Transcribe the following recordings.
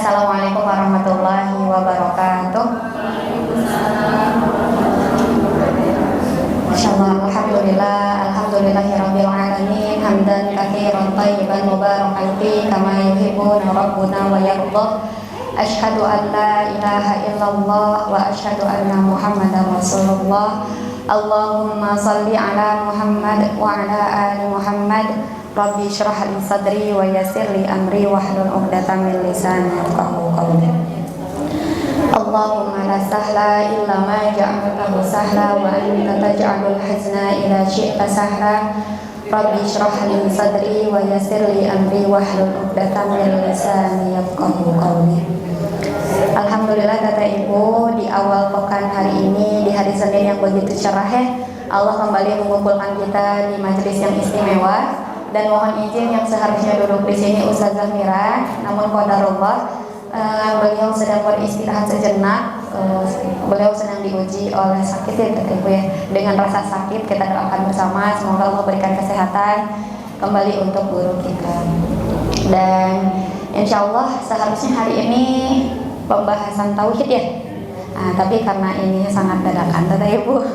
Assalamualaikum warahmatullahi wabarakatuh. Insyaallah, alhamdulillahirabbil alamin, hamdan katsiran thayyiban mubarakan fi kama yuhibbuna rabbuna wa yardah. Asyhadu an la ilaha illallah wa asyhadu anna Muhammadar Rasulullah. Allahumma shalli ala Muhammad wa ala ali Muhammad. Rabbi shrah li sadri wa yassir li amri wahlul 'uqdatam min lisani yafqahu qawli. Allahumma la sahla illa ma ja'altahu sahla wa anta taj'alul hazna ila syi'ta sahla. Rabbi shrah li sadri wa yassir li amri wahlul 'uqdatam min lisani yafqahu qawli. Alhamdulillah Kata Ibu, di awal pekan hari ini, di hari Senin yang begitu cerah ya, Allah kembali mengumpulkan kita di majelis yang istimewa. Dan mohon izin yang seharusnya duduk di sini Ustazah Mira, namun qadarullah beliau sedang beristirahat sejenak. Beliau sedang diuji oleh sakit ya Kata Ibu ya. Dengan rasa sakit kita doakan bersama, semoga Allah berikan kesehatan kembali untuk guru kita. Dan insya Allah seharusnya hari ini pembahasan tauhid ya. Tapi karena ini sangat dadakan Kata Ibu,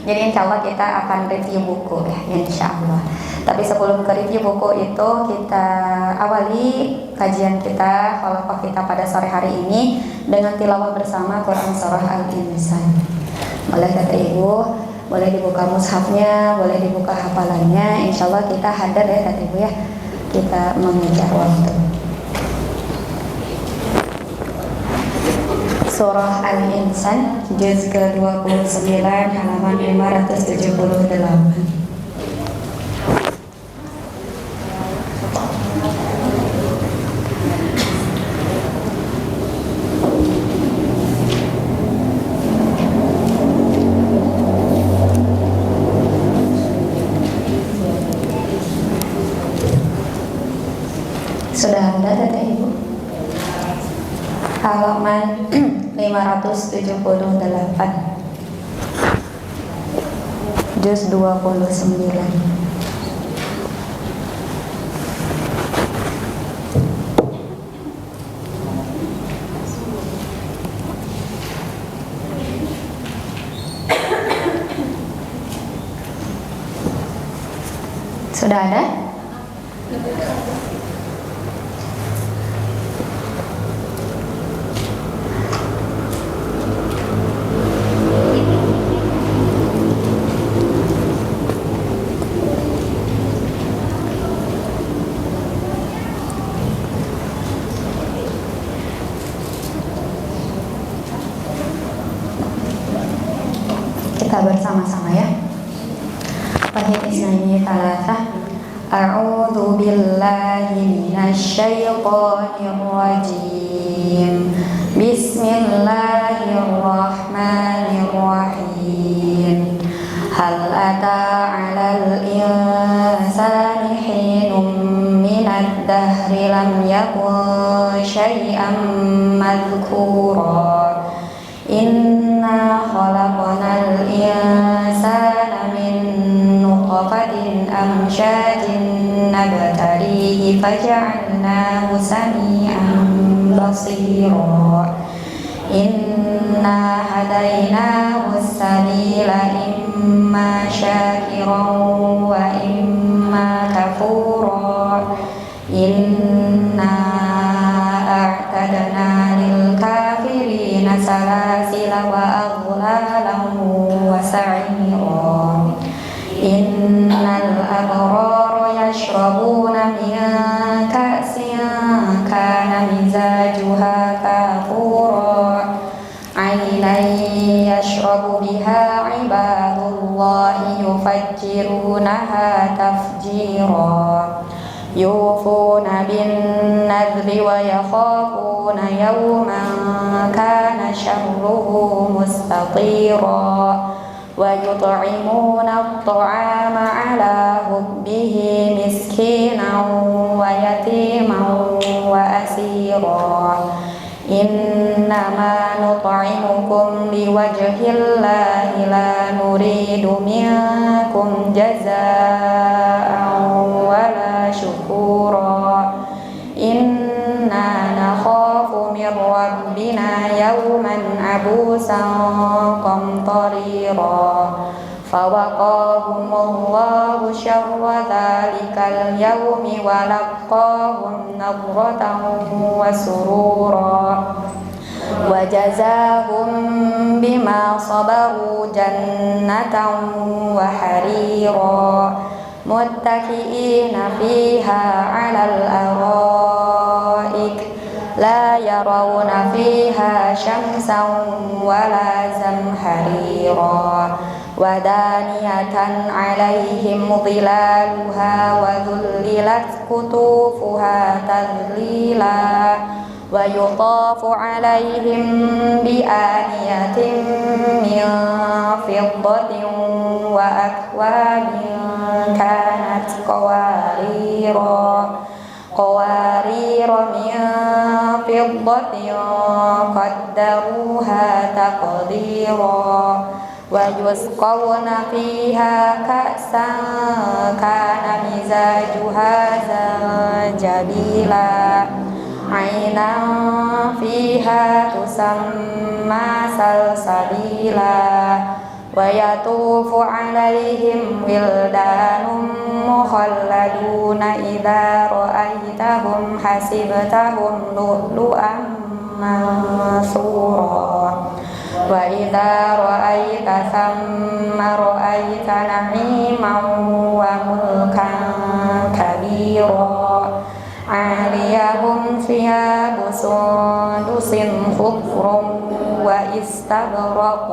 jadi insya Allah kita akan review buku ya, insya Allah. Tapi sebelum ke review buku itu, kita awali kajian kita, halaqah kita pada sore hari ini dengan tilawah bersama Quran Surah Al-Insan. Boleh Kata Ibu, boleh dibuka mushafnya, boleh dibuka hafalannya. Insya Allah kita hadir ya Kata Ibu ya, kita mengejar waktu. Surah Al-Insan juz ke-29 halaman 578. Sudah ada Kata Ibu? Halaman 578 juz 29. Sudah ada? Kita bersama-sama ya. Fahid isnani talatah. A'udzu billahi minasyaitonir rajim. Bismillahirrahmanirrahim. Hal ata 'alal insani hinum minad dahri lam yakun syai'an madhkura. Inna khalaqnal insana min nuqfatin amsyajin nabtalihi faja'alnahu sami'an basira. Inna hadainahu as-sabila imma syakiran wa imma kafura. Inna a'tadna lil kafirina salasila wa aghlalan wa sa'ira. Innal abrara yashrabuna min ka'sin kana mizajuha kafura. Aynan yashrabu biha ibadullahi yufajjirunaha tafjira. Yufuna bin nadhri wa yakhafuna yawman kana sharruhu mustatira. Wa yut'imuna at-ta'ama 'ala hubbihi miskinan wa yatiman wa asira. Innama nut'imukum liwajhillahi la nuridu minkum jazaa'an wala syukura. Inna nakhafu يوما عبوسا قمطريرا فوقاهم الله شر ذلك اليوم ولقاهم نضرة وسرورا وجزاهم بما صبروا جنة وحريرا متكئين فيها على الأرائك لا يرون فيها شمسا ولا زمهريرا ودانية عليهم ظلالها وذللت قطوفها تذليلا ويطاف عليهم بآنية من فضة وأكواب كانت قوارير من فضة قدروها تقديرا ويسقون فيها كأسا كان مزاجها زنجبيلا عينا فيها تسمى سلسبيلا ويطوف عليهم ولدان مخلدون إذا رأيتهم حسبتهم لؤلؤا منثورا وإذا رأيت ثم رأيت نعيما وملكا كبيرا عاليهم ثياب سندس خضر واستبرق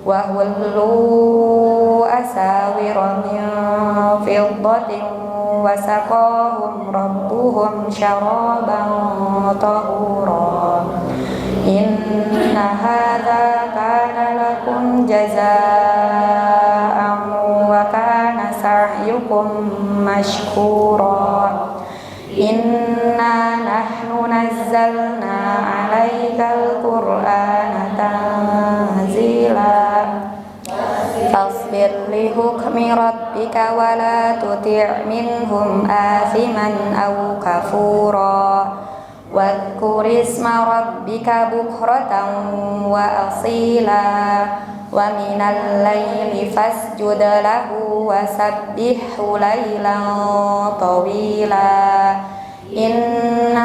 وهلوا أساور من فضة وسقاهم ربهم شرابا طهورا إن هذا كان لكم جزاء وكان سعيكم مشكورا إنا نحن نزلنا عليك القرآن تنزيلا فاصبر لحكم ربك ولا تطع منهم آثما أو كفورا واذكر اسم ربك بكرة وأصيلا ومن الليل فاسجد له وسبحه ليلا طويلا إن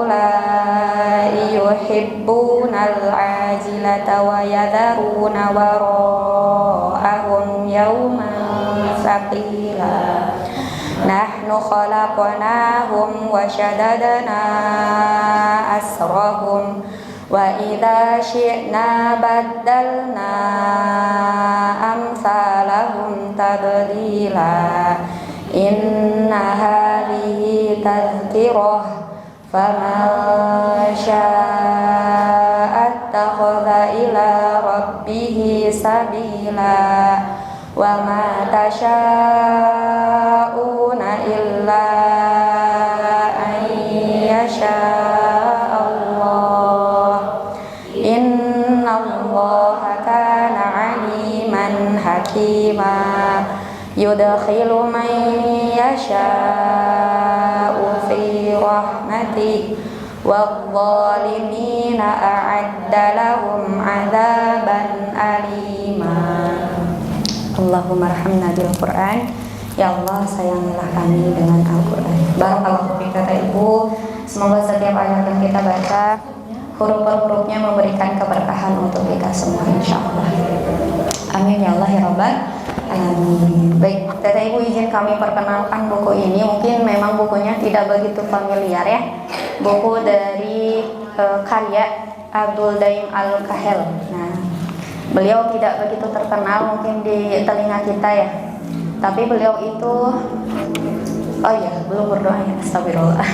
هؤلاء يحبون العاجلة ويذرون وراءهم يوما ثقيلا نحن خلقناهم وشددنا أسرهم وإذا شئنا بدلنا أمثالهم تبديلا إن هذه تذكرة فمن شاء اتخذ إلى ربه سبيلا وما تشاءون إلا أن يشاء الله إن الله كان عليما حكيما يدخل من يشاء في رحمته والظالمين أعد لهم عذابا أليما. Allahumma arhamna bil Quran. Ya Allah, sayangilah kami dengan Al-Quran. Barakallahu fiik kata Ibu. Semoga setiap ayat yang kita baca huruf per hurufnya memberikan keberkahan untuk kita semua, insyaallah. Amin ya Allah ya Rabbal alamin. Baik, Teteh Ibu izin kami perkenalkan buku ini. Mungkin memang bukunya tidak begitu familiar ya. Buku dari karya Abdul Daim Al-Kahel. Nah, beliau tidak begitu terkenal mungkin di telinga kita ya. Tapi beliau itu belum berdoa ya, astagfirullah.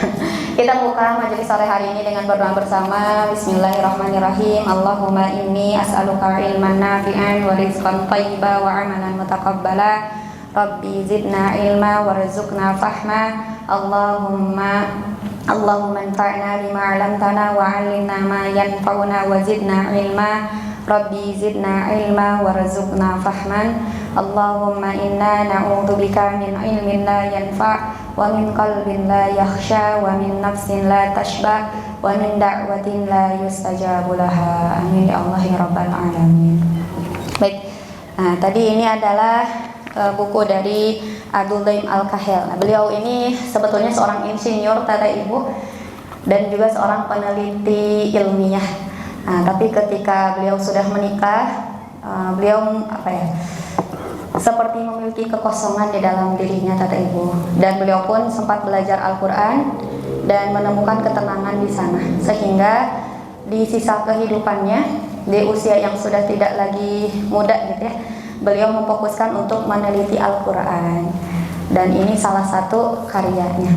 Kita buka majelis sore hari ini dengan berdoa bersama. Bismillahirrahmanirrahim. Allahumma inni as'aluka ilman nafi'an wa rizqan thayyiban wa amalan mutaqabbala. Rabbi zidna ilma warzuqna fahma. Allahumma anfa'na bima 'allamtana wa 'allimna ma yanfa'una wa zidna ilma. Rabbi zidna ilma warzuqna fahman. Allahumma inna na'udzubika min ilmin la yanfa' wa min qalbin la yakhsha, wa min nafsin la tashba, wa min da'watin la yustajabu laha. Amin ya Allah ya rabbal alamin. Baik. Nah, tadi ini adalah buku dari Abdul Daim Al-Kahil. Nah, beliau ini sebetulnya seorang insinyur tata ibu dan juga seorang peneliti ilmiah. Nah, tapi ketika beliau sudah menikah, beliau seperti memiliki kekosongan di dalam dirinya tata ibu, dan beliau pun sempat belajar Al-Quran dan menemukan ketenangan di sana, sehingga di sisa kehidupannya di usia yang sudah tidak lagi muda gitu ya, beliau memfokuskan untuk meneliti Al-Quran, dan ini salah satu karyanya.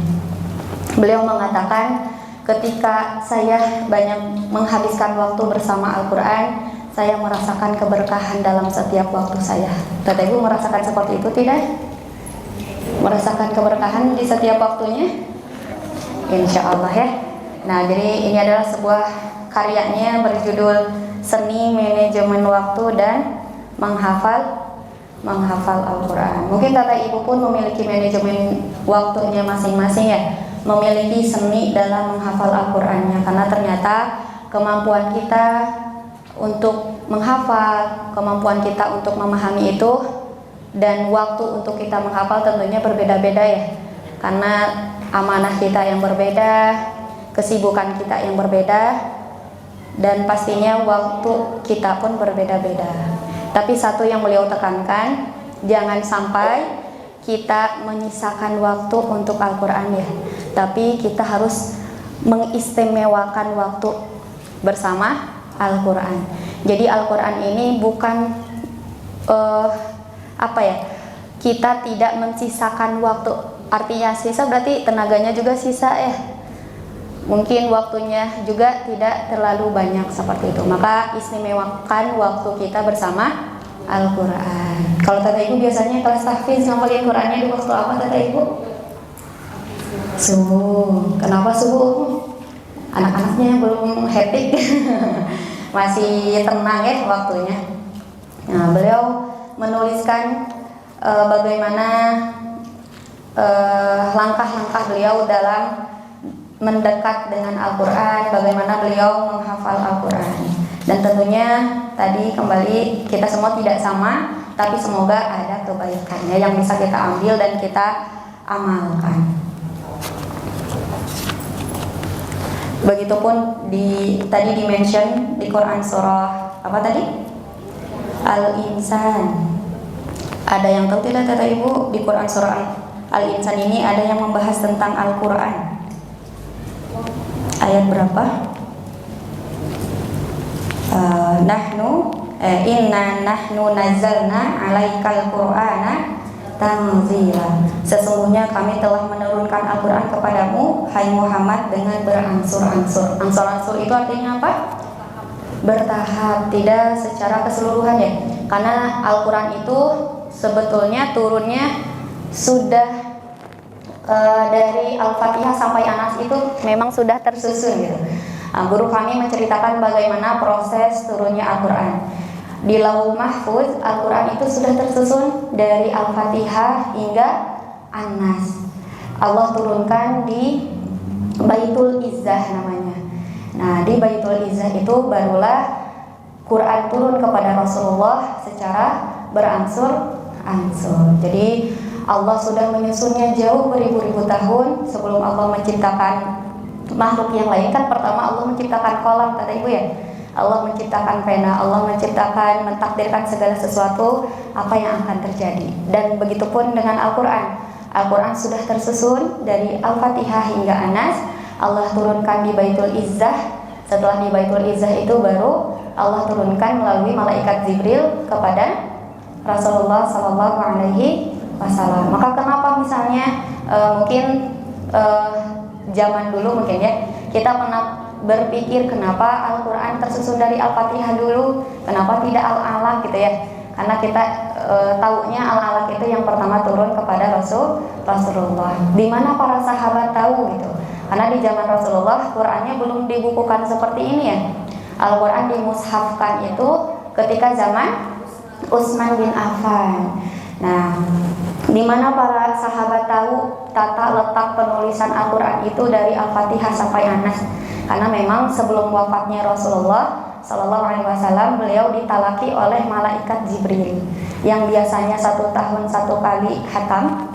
Beliau mengatakan, ketika saya banyak menghabiskan waktu bersama Al-Quran, saya merasakan keberkahan dalam setiap waktu saya. Tata ibu merasakan seperti itu tidak? Merasakan keberkahan di setiap waktunya? Insya Allah ya. Nah, jadi ini adalah sebuah karyanya berjudul Seni Manajemen Waktu dan Menghafal Al-Quran. Mungkin tata ibu pun memiliki manajemen waktunya masing-masing ya, memiliki seni dalam menghafal Al-Qurannya, karena ternyata kemampuan kita untuk menghafal, kemampuan kita untuk memahami itu, dan waktu untuk kita menghafal tentunya berbeda-beda ya, karena amanah kita yang berbeda, kesibukan kita yang berbeda, dan pastinya waktu kita pun berbeda-beda. Tapi satu yang beliau tekankan, jangan sampai kita menyisakan waktu untuk Al-Quran ya, tapi kita harus mengistimewakan waktu bersama Al-Quran. Jadi Al-Quran ini bukan kita tidak mensisakan waktu. Artinya sisa berarti tenaganya juga sisa ya. Mungkin waktunya juga tidak terlalu banyak seperti itu. Maka istimewakan waktu kita bersama Al-Quran. Kalau tata ibu biasanya kelas tahfiz ngapalin Qurannya di waktu apa tata ibu? Subuh. Kenapa subuh? Anak-anaknya belum hektik. Masih tenang ya waktunya. Nah, beliau menuliskan bagaimana langkah-langkah beliau dalam mendekat dengan Al-Quran, bagaimana beliau menghafal Al-Quran. Dan tentunya tadi kembali kita semua tidak sama, tapi semoga ada kebaikannya yang bisa kita ambil dan kita amalkan. Begitupun tadi di-mention di Quran surah apa tadi? Al-Insan. Ada yang tahu tidak kata ibu, di Quran surah Al-Insan ini ada yang membahas tentang Al-Quran. Ayat berapa? Inna nahnu nazzalna 'alaikal Qur'ana tanzila. Sesungguhnya kami telah menurunkan Al-Quran kepadamu, hai Muhammad, dengan berangsur-angsur. Angsur-angsur itu artinya apa? Bertahap, tidak secara keseluruhan ya. Karena Al-Quran itu sebetulnya turunnya sudah dari Al-Fatihah sampai Anas itu memang sudah tersusun gitu. Guru kami menceritakan bagaimana proses turunnya Al-Quran. Di Lauhul Mahfuz, Al-Quran itu sudah tersusun dari Al-Fatihah hingga An-Nas. Allah turunkan di Baitul Izzah namanya. Nah, di Baitul Izzah itu barulah Quran turun kepada Rasulullah secara berangsur-angsur. Jadi Allah sudah menyusunnya jauh beribu-ribu tahun sebelum Allah menciptakan makhluk yang lain. Kan pertama Allah menciptakan kolam, kata ibu ya. Allah menciptakan pena, Allah menciptakan, mentakdirkan segala sesuatu apa yang akan terjadi. Dan begitupun dengan Al-Quran. Al-Quran sudah tersusun dari Al-Fatihah hingga Anas. Allah turunkan di Baitul Izzah. Setelah di Baitul Izzah itu baru Allah turunkan melalui malaikat Jibril kepada Rasulullah SAW. Maka kenapa misalnya mungkin zaman dulu mungkin ya kita pernah berpikir kenapa Al-Quran tersusun dari Al-Fatihah dulu, kenapa tidak Al-Alaq gitu ya? Karena kita taunya Al-Alaq itu yang pertama turun kepada Rasulullah. Di mana para sahabat tahu gitu? Karena di zaman Rasulullah Qurannya belum dibukukan seperti ini ya. Al-Quran dimushafkan itu ketika zaman Utsman bin Affan. Nah, di mana para sahabat tahu tata letak penulisan Al-Quran itu dari Al-Fatihah sampai Anas. Karena memang sebelum wafatnya Rasulullah Sallallahu Alaihi Wasallam, beliau ditalaki oleh malaikat Jibril yang biasanya 1 tahun 1 kali khatam,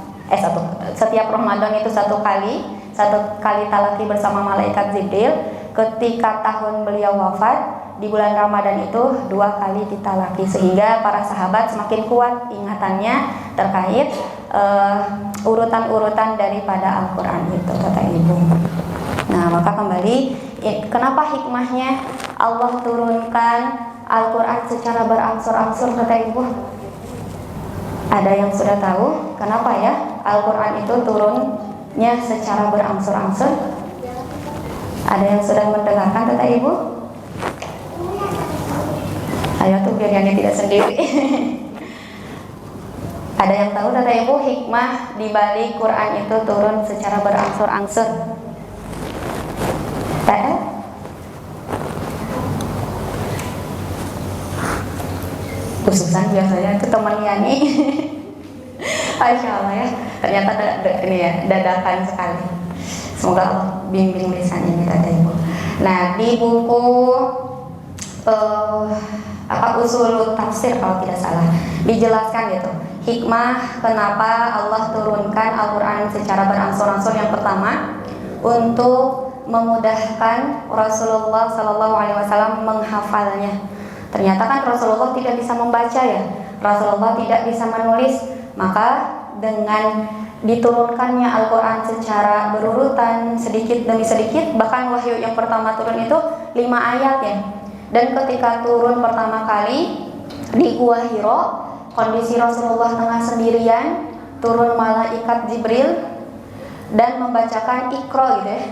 setiap Ramadan itu 1 kali talaki bersama malaikat Jibril. Ketika tahun beliau wafat di bulan Ramadan itu 2 kali ditalaki, sehingga para sahabat semakin kuat ingatannya terkait urutan-urutan daripada Al-Quran itu, kata ibu. Nah, maka kembali, kenapa hikmahnya Allah turunkan Al-Quran secara berangsur-angsur, kata ibu? Ada yang sudah tahu kenapa ya Al-Quran itu turunnya secara berangsur-angsur? Ada yang sudah mendengarkan, kata ibu? Ayo tuh biar yang tidak sendiri. Ada yang tahu, kata ibu, hikmah di balik Quran itu turun secara berangsur-angsur? Khususan biasanya itu teman Yani. Masya Allah ya, ternyata ini ya, dadakan sekali. Semoga Allah bimbing lisan ini, kata ibu. Nah, di buku usul tafsir kalau tidak salah dijelaskan gitu, hikmah kenapa Allah turunkan Al-Quran secara berangsur-angsur. Yang pertama, untuk memudahkan Rasulullah Sallallahu Alaihi Wasallam menghafalnya. Ternyata kan Rasulullah tidak bisa membaca ya, Rasulullah tidak bisa menulis, maka dengan diturunkannya Al-Quran secara berurutan sedikit demi sedikit, bahkan wahyu yang pertama turun itu 5 ayat ya. Dan ketika turun pertama kali di Gua Hiro, kondisi Rasulullah tengah sendirian, turun malaikat Jibril dan membacakan Iqra gitu ya.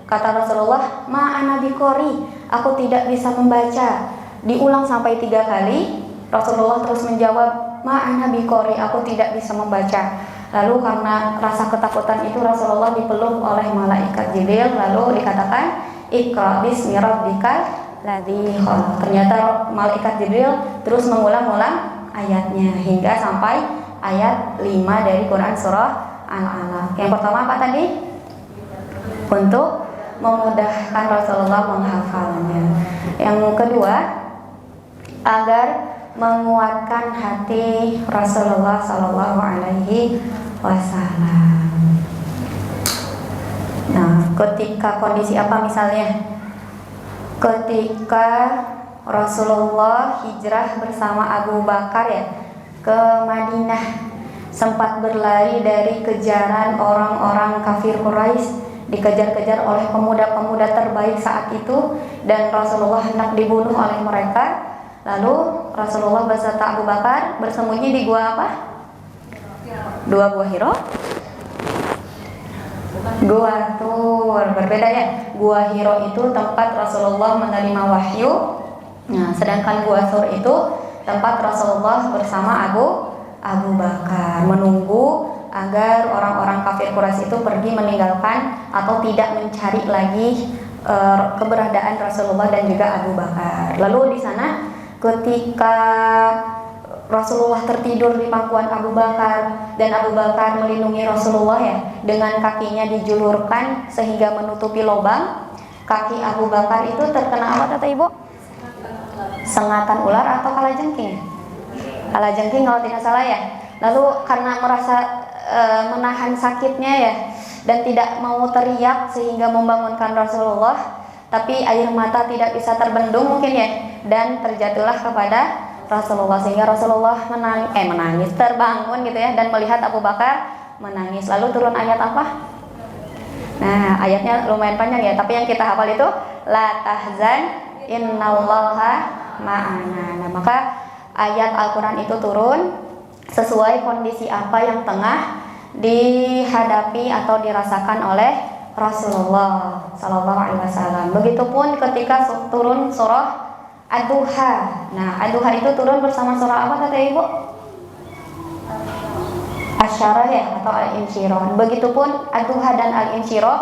Kata Rasulullah, ma'ana biqori, aku tidak bisa membaca. Diulang sampai 3 kali, Rasulullah terus menjawab, ma'ana biqori, aku tidak bisa membaca. Lalu karena rasa ketakutan itu Rasulullah dipeluk oleh malaikat Jibril, lalu dikatakan Iqra bismi rabbikal ladzi khalaq. Ternyata malaikat Jibril terus mengulang-ulang ayatnya hingga sampai ayat 5 dari Quran surah Al-Alaq. Yang pertama apa tadi? Untuk memudahkan Rasulullah menghafalnya. Yang kedua, agar menguatkan hati Rasulullah Sallallahu Alaihi Wasallam. Nah, ketika kondisi apa misalnya? Ketika Rasulullah hijrah bersama Abu Bakar ya ke Madinah, sempat berlari dari kejaran orang-orang kafir Quraisy, dikejar-kejar oleh pemuda-pemuda terbaik saat itu, dan Rasulullah hendak dibunuh oleh mereka. Lalu Rasulullah beserta Abu Bakar bersembunyi di gua apa? 2 Gua Hiro? Gua Tur, berbeda ya. Gua Hiro itu tempat Rasulullah menerima wahyu. Nah, sedangkan Gua Tur itu tempat Rasulullah bersama Abu Bakar menunggu agar orang-orang kafir Quraisy itu pergi meninggalkan atau tidak mencari lagi keberadaan Rasulullah dan juga Abu Bakar. Lalu di sana ketika Rasulullah tertidur di pangkuan Abu Bakar dan Abu Bakar melindungi Rasulullah ya, dengan kakinya dijulurkan sehingga menutupi lubang, kaki Abu Bakar itu terkena apa, kata ibu? Sengatan ular atau kalajengking? Kalajengking kalau tidak salah ya. Lalu karena merasa menahan sakitnya ya dan tidak mau teriak sehingga membangunkan Rasulullah, tapi air mata tidak bisa terbendung mungkin ya, dan terjatuhlah kepada Rasulullah sehingga Rasulullah menangis, terbangun gitu ya, dan melihat Abu Bakar menangis. Lalu turun ayat apa? Nah, ayatnya lumayan panjang ya, tapi yang kita hafal itu la tahzan innallaha ma'ana. Nah, maka ayat Al-Quran itu turun sesuai kondisi apa yang tengah dihadapi atau dirasakan oleh Rasulullah Sallallahu Alaihi Wasallam. Begitupun ketika turun surah Ad-Duha. Nah, Ad-Duha itu turun bersama surah apa, kata ibu? Asy-Syarah ya, atau Al-Insyirah. Begitupun Ad-Duha dan Al-Insyirah,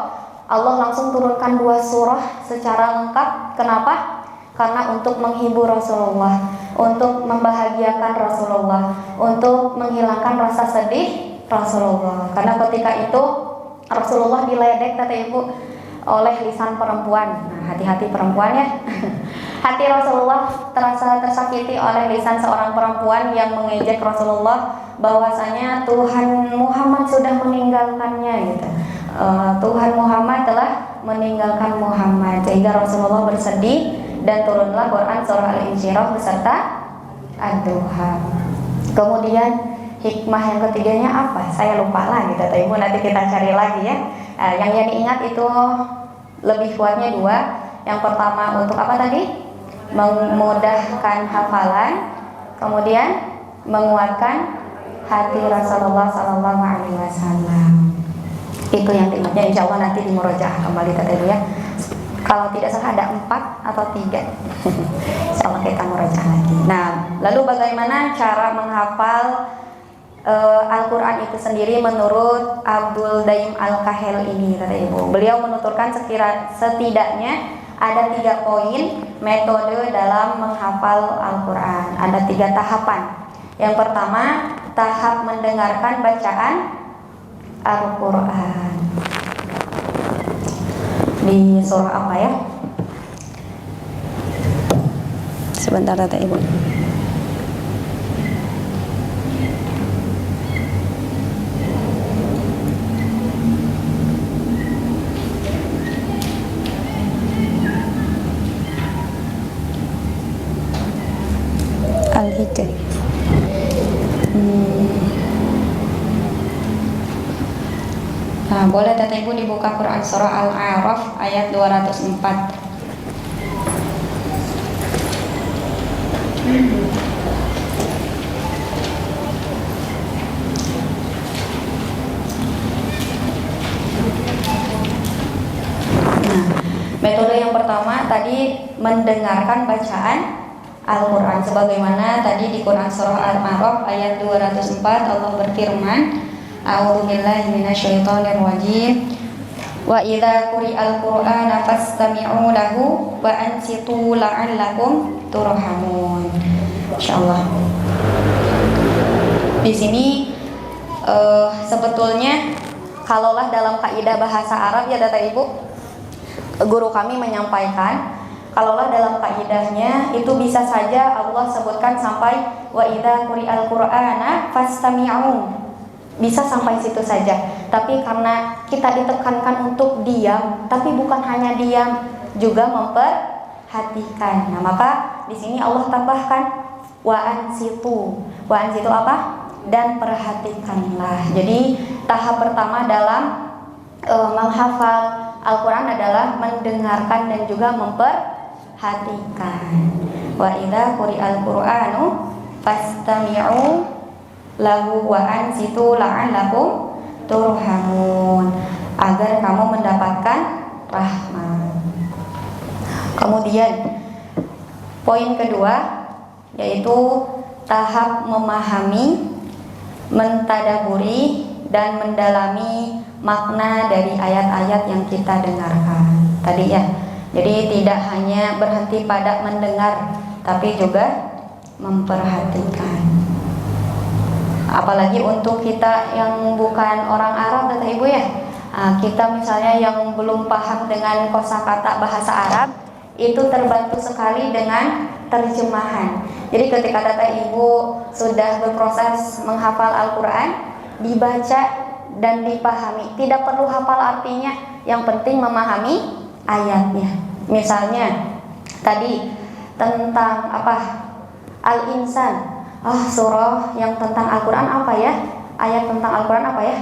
Allah langsung turunkan 2 surah secara lengkap. Kenapa? Karena untuk menghibur Rasulullah, untuk membahagiakan Rasulullah, untuk menghilangkan rasa sedih Rasulullah. Karena ketika itu Rasulullah diledek kata ibu oleh lisan perempuan. Nah, hati-hati perempuan ya. Hati Rasulullah terasa tersakiti oleh lisan seorang perempuan yang mengejek Rasulullah bahwasanya Tuhan Muhammad sudah meninggalkannya gitu. Tuhan Muhammad telah meninggalkan Muhammad, sehingga Rasulullah bersedih dan turunlah Quran surah Al-Insyirah beserta Ad-Duha. Kemudian hikmah yang ketiganya apa? Saya lupa lagi kata ibu, nanti kita cari lagi ya. Yang diingat itu lebih kuatnya dua. Yang pertama untuk apa tadi? Memudahkan hafalan, kemudian menguatkan hati Rasulullah Sallallahu Alaihi Wasallam. Itu yang diingatnya. Insya Allah nanti di murojaah kembali kata ibu ya. Kalau tidak salah ada 4 atau 3. Insya Allah kita murojaah lagi. Nah, lalu bagaimana cara menghafal Al-Quran itu sendiri menurut Abdul Daim Al-Kahel ini kata ibu. Beliau menuturkan setidaknya ada 3 poin metode dalam menghafal Al-Quran. Ada 3 tahapan. Yang pertama, tahap mendengarkan bacaan Al-Quran. Di surah apa ya? Sebentar kata ibu. Al-Hijr. Nah, boleh Tata Ibu dibuka Quran surah Al-A'raf ayat 204. Nah, metode yang pertama tadi mendengarkan bacaan Al-Quran, sebagaimana tadi di Quran surah Al-A'raf ayat 204 Allah berfirman, A'udzubillahi minasyaitonirrajim. Wa idza quri'al Qur'ana fastami'u lahu wa ansitu la'allakum turhamun. Insyaallah. Di sini sebetulnya kalaulah dalam kaidah bahasa Arab ya Bapak Ibu, guru kami menyampaikan kalaulah dalam kaidahnya itu bisa saja Allah sebutkan sampai wa idza quri'al Qur'ana fastami'u, bisa sampai situ saja. Tapi karena kita ditekankan untuk diam, tapi bukan hanya diam, juga memperhatikan. Nah, maka di sini Allah tambahkan wa ansitu. Wa ansitu apa? Dan perhatikanlah. Jadi tahap pertama dalam menghafal Al-Quran adalah mendengarkan dan juga memperhatikan. Wa idza quri'al Qur'anu fastami'u lahu wa ansitu la'allakum turhamun, agar kamu mendapatkan rahmat. Kemudian poin kedua yaitu tahap memahami, mentadaburi dan mendalami makna dari ayat-ayat yang kita dengarkan tadi ya. Jadi tidak hanya berhenti pada mendengar, tapi juga memperhatikan. Apalagi untuk kita yang bukan orang Arab kata ibu ya, kita misalnya yang belum paham dengan kosakata bahasa Arab, itu terbantu sekali dengan terjemahan. Jadi ketika kata ibu sudah berproses menghafal Al-Quran, dibaca dan dipahami, tidak perlu hafal artinya, yang penting memahami ayatnya. Misalnya tadi tentang apa? Al-Insan. Surah yang tentang Al-Quran apa ya? Ayat tentang Al-Quran apa ya?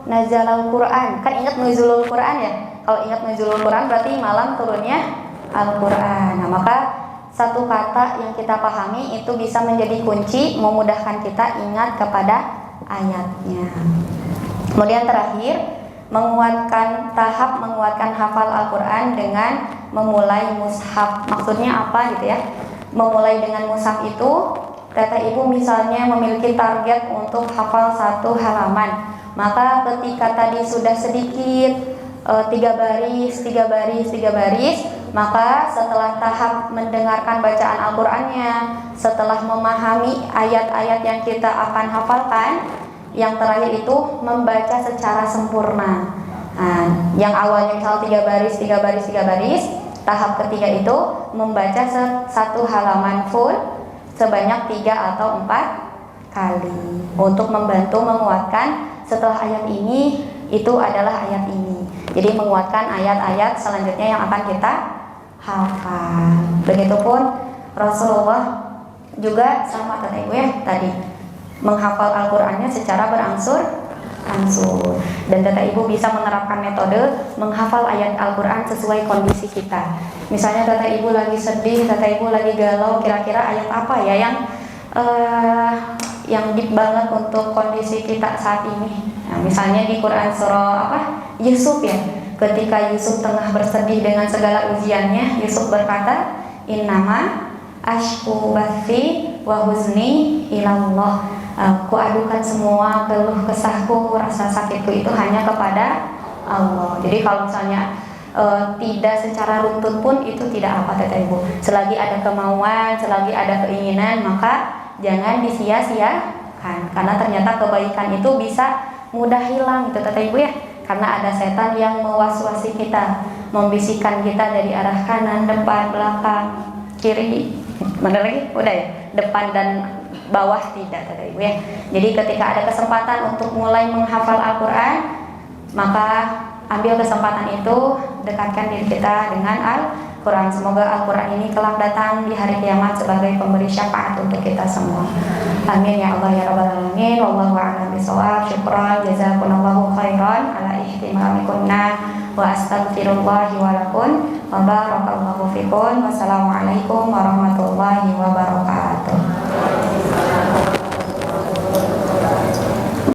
Nazalul Quran. Kan ingat nuzulul Quran ya? Kalau ingat nuzulul Quran berarti malam turunnya Al-Quran. Nah, maka satu kata yang kita pahami itu bisa menjadi kunci memudahkan kita ingat kepada ayatnya. Kemudian terakhir, tahap menguatkan hafal Al-Quran dengan memulai mushaf. Maksudnya apa gitu ya? Memulai dengan mushaf itu, kata ibu misalnya memiliki target untuk hafal 1 halaman, maka ketika tadi sudah sedikit 3 baris, maka setelah tahap mendengarkan bacaan Al-Qur'annya, setelah memahami ayat-ayat yang kita akan hafalkan, Yang terakhir itu membaca secara sempurna. Nah, yang awalnya misal 3 baris, 3 baris, 3 baris, tahap ketiga itu membaca satu halaman full sebanyak 3 atau 4 kali untuk membantu menguatkan setelah ayat ini itu adalah ayat ini. Jadi menguatkan ayat-ayat selanjutnya yang akan kita hafal. Begitupun Rasulullah juga sama kata ibu ya tadi, menghafal Al-Qur'annya secara berangsur-angsur. Dan kata ibu bisa menerapkan metode menghafal ayat Al-Qur'an sesuai kondisi kita. Misalnya kata ibu lagi sedih, kata ibu lagi galau, kira-kira ayat apa ya yang deep banget untuk kondisi kita saat ini. Nah, misalnya di Quran surah Yusuf ya. Ketika Yusuf tengah bersedih dengan segala ujiannya, Yusuf berkata, "Innama ashku bathi wa huzni ilallah." Aku adukan semua keluh kesahku, rasa sakitku itu hanya kepada Allah. Jadi kalau misalnya tidak secara runtut pun itu tidak apa kata ibu. Selagi ada kemauan, selagi ada keinginan, maka jangan disia-siakan, karena ternyata kebaikan itu bisa mudah hilang itu kata ibu ya, karena ada setan yang mewaswasi kita, membisikkan kita dari arah kanan, depan, belakang, kiri, mana lagi? Udah ya, depan dan bawah tidak kata ibu ya. Jadi ketika ada kesempatan untuk mulai menghafal Al-Quran, maka ambil kesempatan itu, dekatkan diri kita dengan Al-Quran. Semoga Al-Quran ini kelak datang di hari kiamat sebagai pemberi syafaat untuk kita semua. Amin ya Allah ya Rabbal Alamin. Wallahu a'lam bishawab. Syukran jazakumullahu khairan ala ihtimamikunna wa astaghfirullahi wa lakum wa barakallahu fikum. Wassalamualaikum warahmatullahi wabarakatuh.